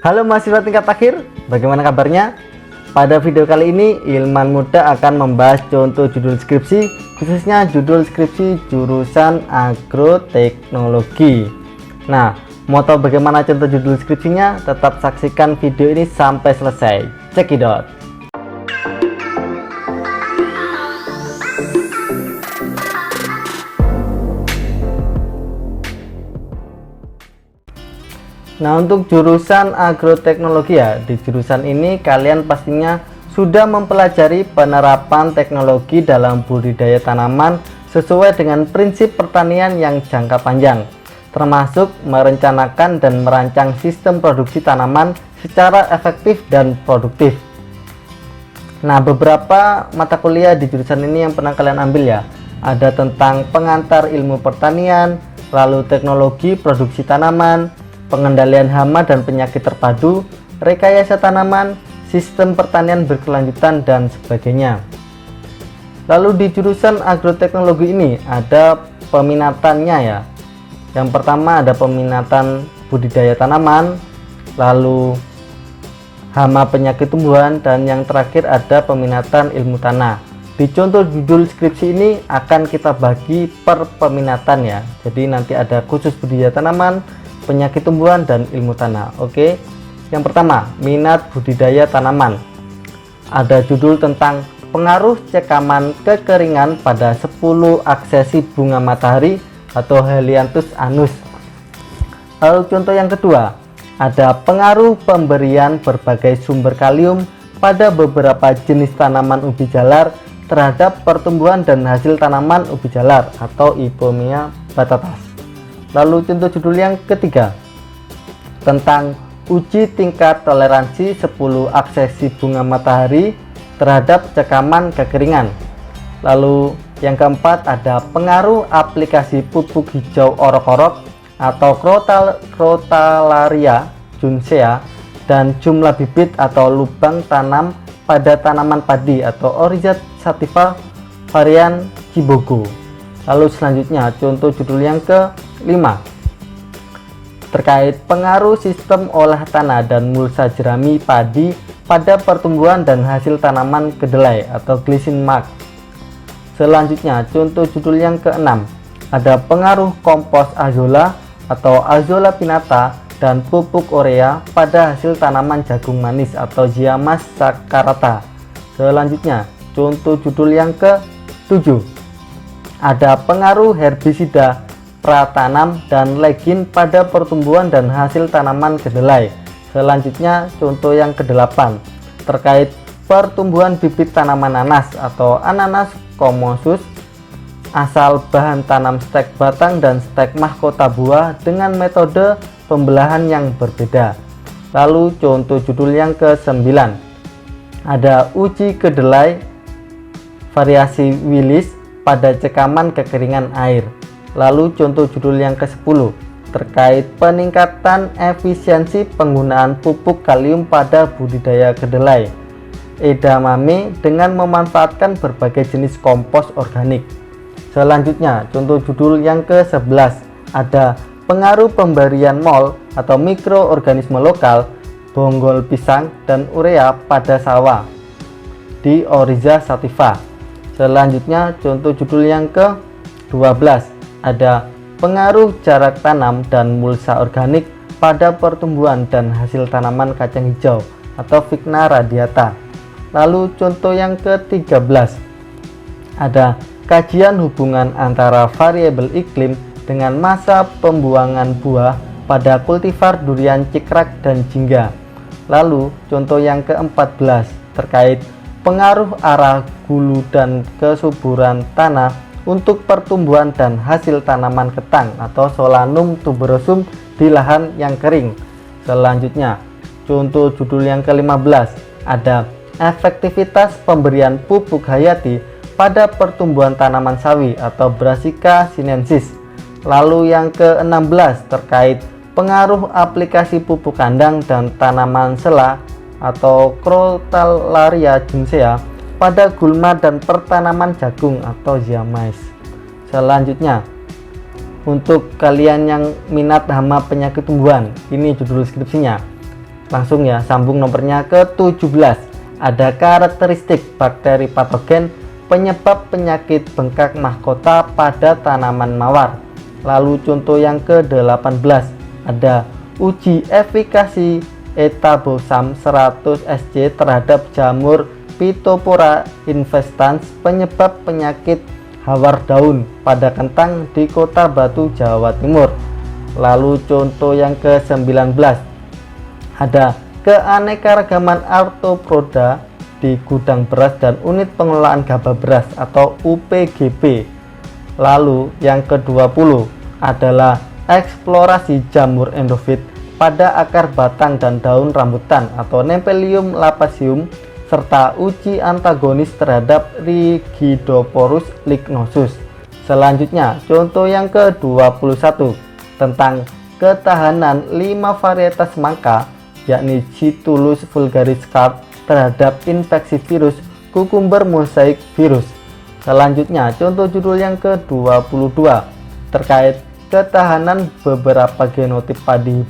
Halo mahasiswa tingkat akhir, bagaimana kabarnya? Pada video kali ini Ilman Muda akan membahas contoh judul skripsi, khususnya judul skripsi jurusan agroteknologi. Nah, mau tahu bagaimana contoh judul skripsinya? Tetap saksikan video ini sampai selesai. Cekidot. Nah, untuk jurusan agroteknologi ya, di jurusan ini kalian pastinya sudah mempelajari penerapan teknologi dalam budidaya tanaman sesuai dengan prinsip pertanian yang jangka panjang, termasuk merencanakan dan merancang sistem produksi tanaman secara efektif dan produktif. Nah, beberapa mata kuliah di jurusan ini yang pernah kalian ambil ya, ada tentang pengantar ilmu pertanian, lalu teknologi produksi tanaman, pengendalian hama dan penyakit terpadu, rekayasa tanaman, sistem pertanian berkelanjutan, dan sebagainya. Lalu di jurusan agroteknologi ini ada peminatannya ya. Yang pertama ada peminatan budidaya tanaman, lalu hama penyakit tumbuhan, dan yang terakhir ada peminatan ilmu tanah. Di contoh judul skripsi ini akan kita bagi per peminatan ya. Jadi nanti ada khusus budidaya tanaman, penyakit tumbuhan, dan ilmu tanah. Oke, yang pertama minat budidaya tanaman. Ada judul tentang pengaruh cekaman kekeringan pada 10 aksesi bunga matahari atau Helianthus anus. Lalu contoh yang kedua ada pengaruh pemberian berbagai sumber kalium pada beberapa jenis tanaman ubi jalar terhadap pertumbuhan dan hasil tanaman ubi jalar atau Ipomoea batatas. Lalu contoh judul yang ketiga tentang uji tingkat toleransi 10 aksesi bunga matahari terhadap cekaman kekeringan. Lalu yang keempat ada pengaruh aplikasi pupuk hijau orok-orok atau Crotalaria juncea dan jumlah bibit atau lubang tanam pada tanaman padi atau Oryza sativa varian Kibogo. Lalu selanjutnya contoh judul yang ke-5 terkait pengaruh sistem olah tanah dan mulsa jerami padi pada pertumbuhan dan hasil tanaman kedelai atau glycine mark. Selanjutnya contoh judul yang ke-6 ada pengaruh kompos azolla atau Azolla pinnata dan pupuk urea pada hasil tanaman jagung manis atau Ziamas saccharata. Selanjutnya contoh judul yang ke-7 ada pengaruh herbisida pratanam dan legin pada pertumbuhan dan hasil tanaman kedelai. Selanjutnya contoh yang ke-8 terkait pertumbuhan bibit tanaman nanas atau Ananas commosus, asal bahan tanam stek batang dan stek mahkota buah dengan metode pembelahan yang berbeda. Lalu contoh judul yang ke-9 ada uji kedelai variasi Willis pada cekaman kekeringan air. Lalu contoh judul yang ke-10 terkait peningkatan efisiensi penggunaan pupuk kalium pada budidaya kedelai edamame dengan memanfaatkan berbagai jenis kompos organik. Selanjutnya contoh judul yang ke-11 ada pengaruh pemberian mol atau mikroorganisme lokal bonggol pisang dan urea pada sawah di Oryza sativa. Selanjutnya contoh judul yang ke-12 ada pengaruh jarak tanam dan mulsa organik pada pertumbuhan dan hasil tanaman kacang hijau atau Vigna radiata. Lalu contoh yang ke-13 ada kajian hubungan antara variabel iklim dengan masa pembuangan buah pada kultivar durian cikrak dan jingga. Lalu contoh yang ke-14 terkait pengaruh arah gulu dan kesuburan tanah untuk pertumbuhan dan hasil tanaman ketang atau Solanum tuberosum di lahan yang kering. Selanjutnya contoh judul yang ke-15 ada efektivitas pemberian pupuk hayati pada pertumbuhan tanaman sawi atau Brassica sinensis. Lalu yang ke-16 terkait pengaruh aplikasi pupuk kandang dan tanaman sela atau Crotalaria juncea pada gulma dan pertanaman jagung atau Ziamais. Selanjutnya untuk kalian yang minat hama penyakit tumbuhan, ini judul skripsinya Langsung ya, sambung nomornya ke 17. Ada karakteristik bakteri patogen penyebab penyakit bengkak mahkota pada tanaman mawar. Lalu contoh yang ke-18, ada uji efikasi etabosam 100 SC terhadap jamur Phytophthora infestans penyebab penyakit hawar daun pada kentang di Kota Batu, Jawa Timur. Lalu contoh yang ke-19, ada keanekaragaman Arthropoda di gudang beras dan unit pengelolaan gabah beras atau UPGB. Lalu yang ke-20 adalah eksplorasi jamur endofit pada akar, batang, dan daun rambutan atau Nephelium lappaceum, serta uji antagonis terhadap Rigidoporus lignosus. Selanjutnya contoh yang ke-21 tentang ketahanan 5 varietas semangka, yakni Citulus vulgaris Carp terhadap infeksi virus kukumber mosaic virus. Selanjutnya contoh judul yang ke-22 terkait ketahanan beberapa genotip padi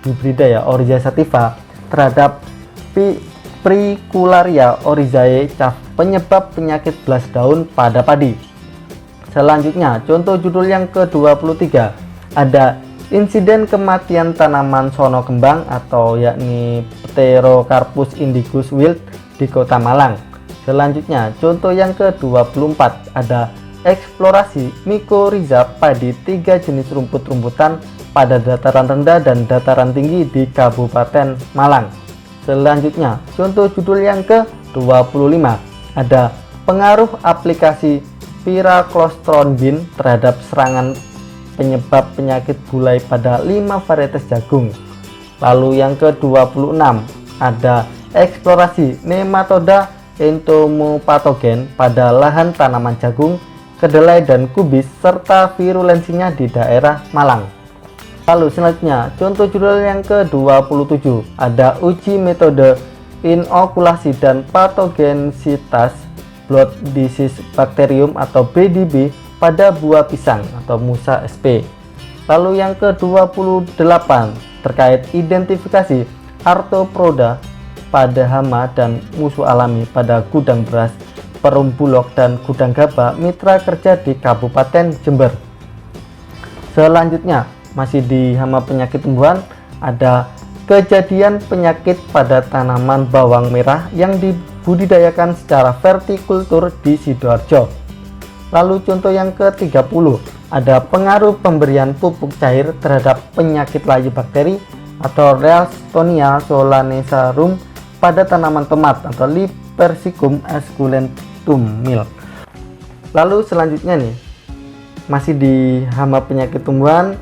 hibrida ya, Oryza sativa terhadap Fricularia oryzae chaff penyebab penyakit belas daun pada padi. Selanjutnya contoh judul yang ke-23 ada insiden kematian tanaman sono kembang atau yakni Pterocarpus indicus wilt di Kota Malang. Selanjutnya contoh yang ke-24 ada eksplorasi mycorrhiza padi 3 jenis rumput-rumputan pada dataran rendah dan dataran tinggi di Kabupaten Malang. Selanjutnya contoh judul yang ke-25 ada pengaruh aplikasi Pyraclostrobin terhadap serangan penyebab penyakit bulai pada 5 varietas jagung. Lalu yang ke-26 ada eksplorasi nematoda entomopatogen pada lahan tanaman jagung, kedelai, dan kubis serta virulensinya di daerah Malang. Lalu selanjutnya contoh judul yang ke-27 ada uji metode inokulasi dan patogensitas blood disease bacterium atau BDB pada buah pisang atau Musa sp. Lalu yang ke-28 terkait identifikasi Arthropoda pada hama dan musuh alami pada gudang beras, perum bulog, dan gudang gabah mitra kerja di Kabupaten Jember. Selanjutnya masih di hama penyakit tumbuhan ada kejadian penyakit pada tanaman bawang merah yang dibudidayakan secara vertikultur di Sidoarjo. Lalu contoh yang ke-30 ada pengaruh pemberian pupuk cair terhadap penyakit layu bakteri atau Ralstonia solanacearum pada tanaman tomat atau Persicum esculentum mill. Lalu selanjutnya nih masih di hama penyakit tumbuhan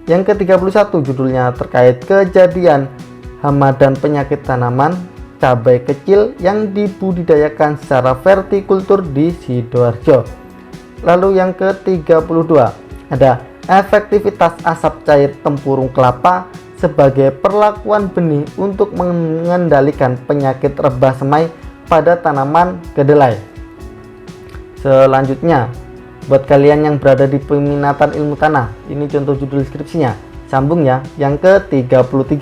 yang ke-31 judulnya terkait kejadian hama dan penyakit tanaman cabai kecil yang dibudidayakan secara vertikultur di Sidoarjo. Lalu yang ke-32 ada efektivitas asap cair tempurung kelapa sebagai perlakuan benih untuk mengendalikan penyakit rebah semai pada tanaman kedelai. Selanjutnya buat kalian yang berada di peminatan ilmu tanah, ini contoh judul skripsinya, sambung ya. Yang ke-33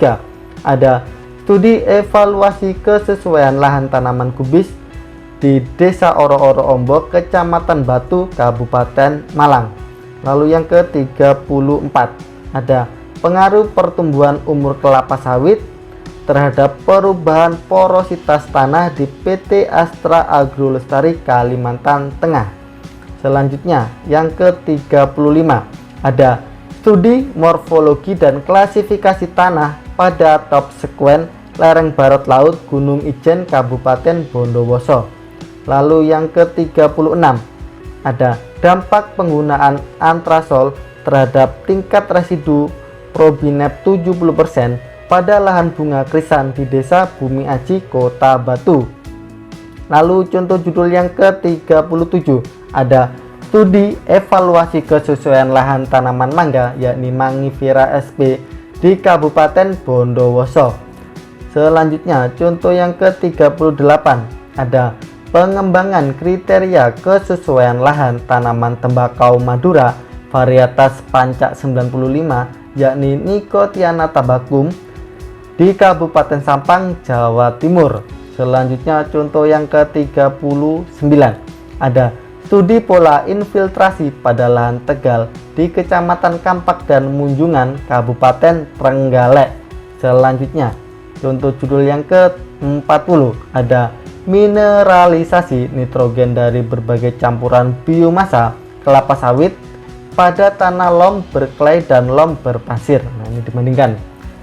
ada studi evaluasi kesesuaian lahan tanaman kubis di Desa Oro-Oro Ombok, Kecamatan Batu, Kabupaten Malang. Lalu yang ke-34 ada pengaruh pertumbuhan umur kelapa sawit terhadap perubahan porositas tanah di PT Astra Agro Lestari, Kalimantan Tengah. Selanjutnya yang ke-35 ada studi morfologi dan klasifikasi tanah pada top sequen lereng barat laut Gunung Ijen, Kabupaten Bondowoso. Lalu yang ke-36 ada dampak penggunaan antrasol terhadap tingkat residu probinep 70% pada lahan bunga krisan di Desa Bumi Aji, Kota Batu. Lalu contoh judul yang ke-37 ada studi evaluasi kesesuaian lahan tanaman mangga yakni Mangifera sp di Kabupaten Bondowoso. Selanjutnya contoh yang ke-38 ada pengembangan kriteria kesesuaian lahan tanaman tembakau Madura varietas Pancak 95 yakni Nicotiana tabacum di Kabupaten Sampang, Jawa Timur. Selanjutnya contoh yang ke-39, ada studi pola infiltrasi pada lahan tegal di Kecamatan Kampak dan Munjungan, Kabupaten Trenggalek. Selanjutnya contoh judul yang ke-40, ada mineralisasi nitrogen dari berbagai campuran biomasa kelapa sawit pada tanah lom berkelai dan lom berpasir. Nah, ini dibandingkan.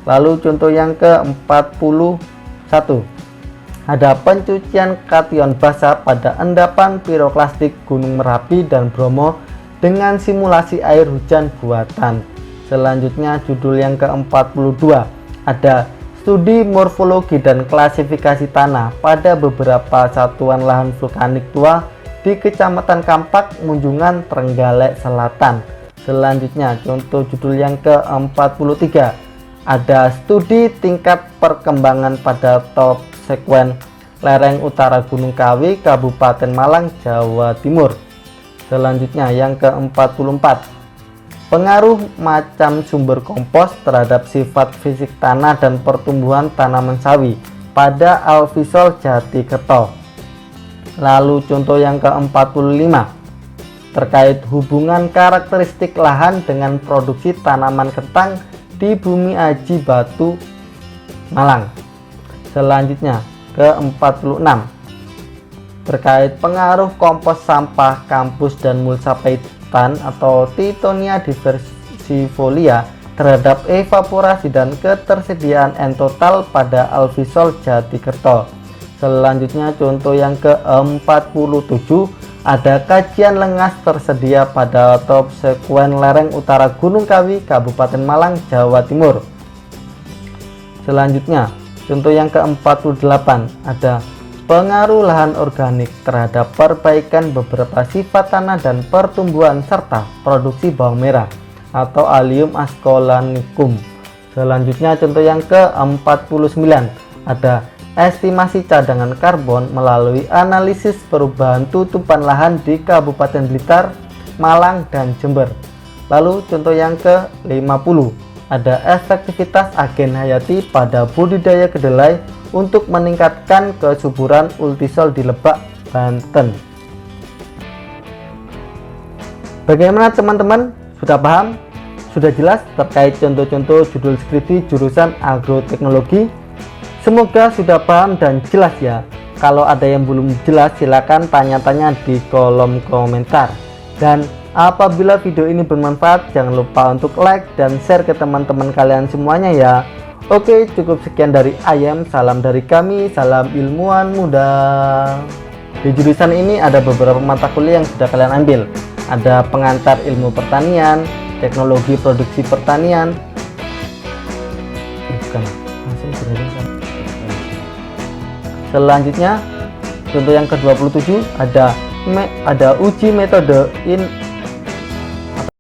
Lalu contoh yang ke-41, ada pencucian kation basa pada endapan piroklastik Gunung Merapi dan Bromo dengan simulasi air hujan buatan. Selanjutnya judul yang ke-42, ada studi morfologi dan klasifikasi tanah pada beberapa satuan lahan vulkanik tua di Kecamatan Kampak, Munjungan, Trenggalek Selatan. Selanjutnya contoh judul yang ke-43, ada studi tingkat perkembangan pada top sekuen lereng utara Gunung Kawi, Kabupaten Malang, Jawa Timur. Selanjutnya yang ke-44, pengaruh macam sumber kompos terhadap sifat fisik tanah dan pertumbuhan tanaman sawi pada Alfisol Jatikerto. Lalu contoh yang ke-45, terkait hubungan karakteristik lahan dengan produksi tanaman kentang di Bumi Aji Batu, Malang. Selanjutnya ke-46, terkait pengaruh kompos sampah kampus dan mulsa paitan atau Tithonia diversifolia terhadap evaporasi dan ketersediaan N total pada Alfisol Jatikerto. Selanjutnya contoh yang ke-47, ada kajian lengas tersedia pada top sekuen lereng utara Gunung Kawi, Kabupaten Malang, Jawa Timur. Selanjutnya contoh yang ke-48, ada pengaruh lahan organik terhadap perbaikan beberapa sifat tanah dan pertumbuhan serta produksi bawang merah atau Allium ascolanicum. Selanjutnya contoh yang ke-49, ada estimasi cadangan karbon melalui analisis perubahan tutupan lahan di Kabupaten Blitar, Malang, dan Jember. Lalu contoh yang ke-50, ada efektivitas agen hayati pada budidaya kedelai untuk meningkatkan kesuburan ultisol di Lebak, Banten. Bagaimana teman-teman? Sudah paham? Sudah jelas terkait contoh-contoh judul skripsi jurusan agroteknologi? Semoga sudah paham dan jelas ya. Kalau ada yang belum jelas silakan tanya-tanya di kolom komentar. Dan apabila video ini bermanfaat jangan lupa untuk like dan share ke teman-teman kalian semuanya ya. Oke, cukup sekian dari Ayam, salam dari kami, salam ilmuwan muda. Di jurusan ini ada beberapa mata kuliah yang sudah kalian ambil. Ada pengantar ilmu pertanian, teknologi produksi pertanian. Selanjutnya contoh yang ke-27, ada uji metode